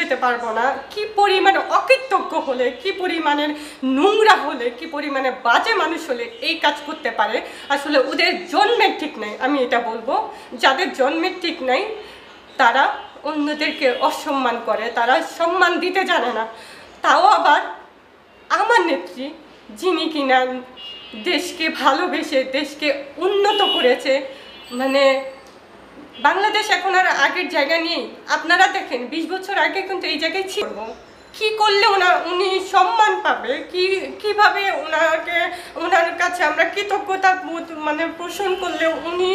বুঝাইতে পারবো না কি পরিমাণে অকৃতজ্ঞ হলে, কি পরিমাণের নোংরা হলে, কি পরিমাণে বাজে মানুষ হলে এই কাজ করতে পারে। আসলে ওদের জন্মের ঠিক নাই, আমি এটা বলবো। যাদের জন্মের ঠিক নাই তারা অন্যদেরকে অসম্মান করে, তারা সম্মান দিতে জানে না। তাও আবার আমার নেত্রী, যিনি কিনা দেশকে ভালোবেসে দেশকে উন্নত করেছে, মানে বাংলাদেশ এখন আর আগের জায়গা নেই। আপনারা দেখেন 20 বছর আগে কিন্তু এই জায়গায় ছিল। কি করলে উনি সম্মান পাবে, কিভাবে ওনার কাছে আমরা কৃতজ্ঞতা মানে পোষণ করলে উনি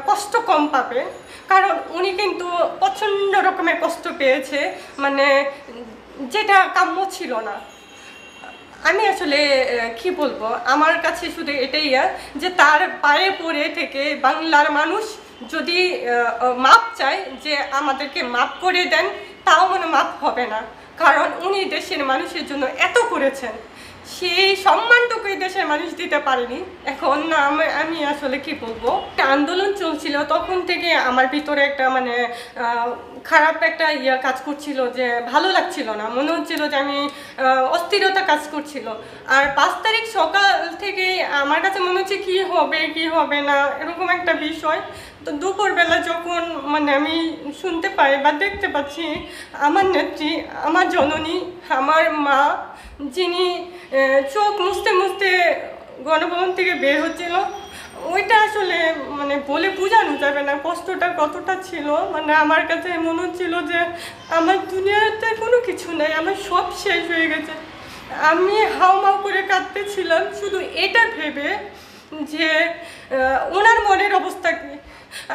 কষ্ট কম পাবে। কারণ উনি কিন্তু প্রচণ্ড রকমের কষ্ট পেয়েছে, মানে যেটা কাম্য ছিল না। আমি আসলে কি বলবো, আমার কাছে শুধু এটাই যে তার পায়ে পড়ে থেকে বাংলার মানুষ যদি মাপ চায় যে আমাদেরকে মাপ করে দেন, তাও মনে মাপ হবে না। কারণ উনি দেশের মানুষের জন্য এত করেছেন, সেই সম্মানটুকুই দেশের মানুষ দিতে পারেনি। এখন আমি আসলে কি বলবো, আন্দোলন চলছিল তখন থেকে আমার ভিতরে একটা মানে খারাপ একটা কাজ করছিল, যে ভালো লাগছিল না, মনে হচ্ছিল যে আমি অস্থিরতা কাজ করছিল। আর 5 তারিখ সকাল থেকে আমার কাছে মনে হচ্ছে কি হবে কি হবে না এরকম একটা বিষয়। তো দুপুরবেলা যখন মানে আমি শুনতে পাই বা দেখতে পাচ্ছি আমার নেত্রী, আমার জননী, আমার মা, যিনি চোখ মুছতে মুছতে গণভবন থেকে বের হচ্ছিল, ওইটা আসলে মানে বলে বোঝানো যাবে না কষ্টটা কতটা ছিল। মানে আমার কাছে মনে হচ্ছিল যে আমার দুনিয়াতে কোনো কিছু নেই, আমার সব শেষ হয়ে গেছে। আমি হাউমাউ করে কাঁদতেছিলাম শুধু এটা ভেবে যে ওনার মনের অবস্থা কি।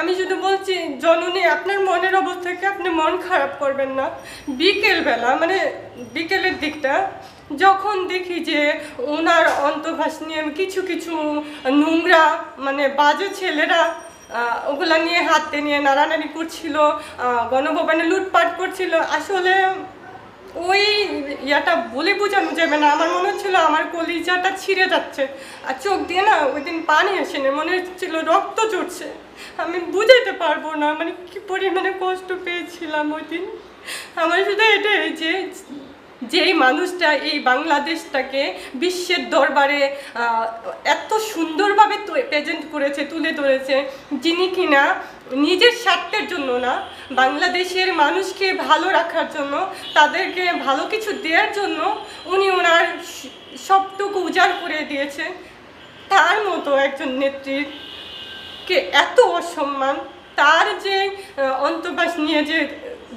আমি শুধু বলছি, জননী আপনার মনের অবস্থা কি, আপনি মন খারাপ করবেন না। বিকেলবেলা মানে বিকেলের দিকটা যখন দেখি যে ওনার অন্তর্ভাস নিয়ে কিছু কিছু নোংরা মানে বাজে ছেলেরা ওগুলা নিয়ে হাতে নিয়ে নাড়ানাড়ি করছিল, গণভবনে লুটপাট করছিল, আসলে ওই ইয়াটা বলে বোঝানো যাবে না। আমার মনে হচ্ছিল আমার কলিজাটা ছিঁড়ে যাচ্ছে, আর চোখ দিয়ে না ওই দিন পানি আসেনি, মনে হচ্ছিল রক্ত চড়ছে। আমি বুঝাইতে পারবো না মানে কি পরিমাণে কষ্ট পেয়েছিলাম ওই দিন। আমার শুধু এটাই যে যেই মানুষটা এই বাংলাদেশটাকে বিশ্বের দরবারে এত সুন্দরভাবে প্রেজেন্ট করেছে, তুলে ধরেছে, যিনি কিনা নিজের স্বার্থের জন্য না, বাংলাদেশের মানুষকে ভালো রাখার জন্য, তাদেরকে ভালো কিছু দেওয়ার জন্য উনি ওনার সবটুকু উজাড় করে দিয়েছে, তার মতো একজন নেত্রীকে এত অসম্মান, তার যে অন্তর্বাস নিয়ে যে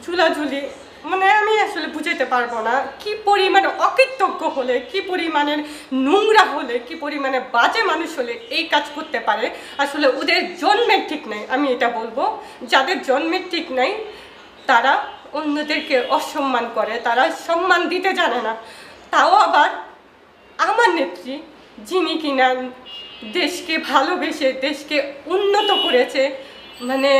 ঝুলাঝুলি, মানে আমি আসলে বুঝাইতে পারবো না কি পরিমাণে অকৃতজ্ঞ হলে, কি পরিমাণের নোংরা হলে, কি পরিমাণে বাজে মানুষ হলে এই কাজ করতে পারে। আসলে ওদের জন্মের ঠিক নাই, আমি এটা বলবো। যাদের জন্মের ঠিক নাই তারা অন্যদেরকে অসম্মান করে, তারা সম্মান দিতে জানে না। তাও আবার আমার নেত্রী, যিনি কিনা দেশকে ভালোবেসে দেশকে উন্নত করেছে, মানে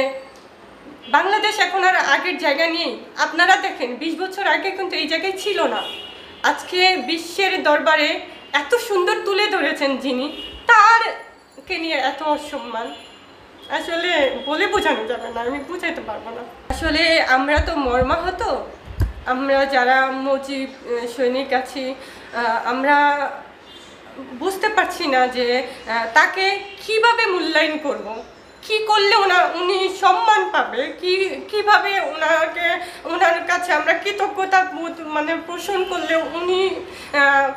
বাংলাদেশ এখন আর আগের জায়গা নেই। আপনারা দেখেন 20 বছর আগে কিন্তু এই জায়গায় ছিল না। আজকে বিশ্বের দরবারে এত সুন্দর তুলে ধরেছেন যিনি, তারকে নিয়ে এত অসম্মান, আসলে বলে বোঝানো যাবে না, আমি বুঝাইতে পারবো না। আসলে আমরা তো মর্মাহত, আমরা যারা মুজিব সৈনিক আছি, আমরা বুঝতে পারছি না যে তাকে কিভাবে মূল্যায়ন করব, কি করলে উনি সম্মান পাবে, কিভাবে ওনার কাছে আমরা কৃতজ্ঞতা মানে পোষণ করলে উনি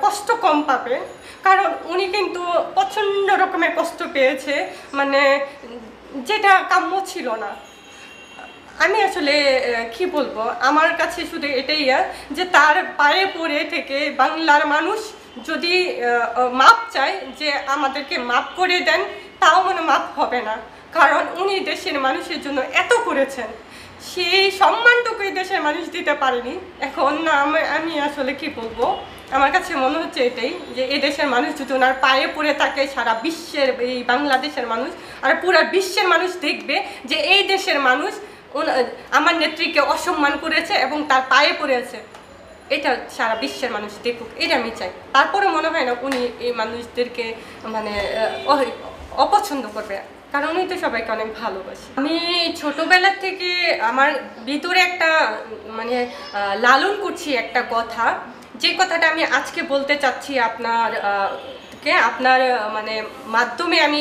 কষ্ট কম পাবে। কারণ উনি কিন্তু প্রচণ্ড রকমের কষ্ট পেয়েছে, মানে যেটা কাম্য ছিল না। আমি আসলে কি বলবো, আমার কাছে শুধু এটাই যে তার পায়ে পড়ে থেকে বাংলার মানুষ যদি মাপ চায় যে আমাদেরকে মাপ করে দেন, তাও মনে মাপ হবে না। কারণ উনি দেশের মানুষের জন্য এত করেছেন, সেই সম্মানটুকুই দেশের মানুষ দিতে পারেনি। এখন আমি আসলে কি বলবো, আমার কাছে মনে হচ্ছে এটাই যে এই দেশের মানুষ যদি ওনার পায়ে পড়ে থাকে, সারা বিশ্বের এই বাংলাদেশের মানুষ আর পুরো বিশ্বের মানুষ দেখবে যে এই দেশের মানুষ আমার নেত্রীকে অসম্মান করেছে এবং তার পায়ে পড়েছে। এটা সারা বিশ্বের মানুষ দেখুক, এটা আমি চাই। তারপরে মনে হয় না উনি এই মানুষদেরকে মানে অপছন্দ করবে। কারণেই তো সবাইকে অনেক ভালোবাসি। আমি ছোটবেলা থেকে আমার ভিতরে একটা মানে লালন করছি একটা কথা, যে কথাটা আমি আজকে বলতে চাচ্ছি আপনার মানে মাধ্যমে আমি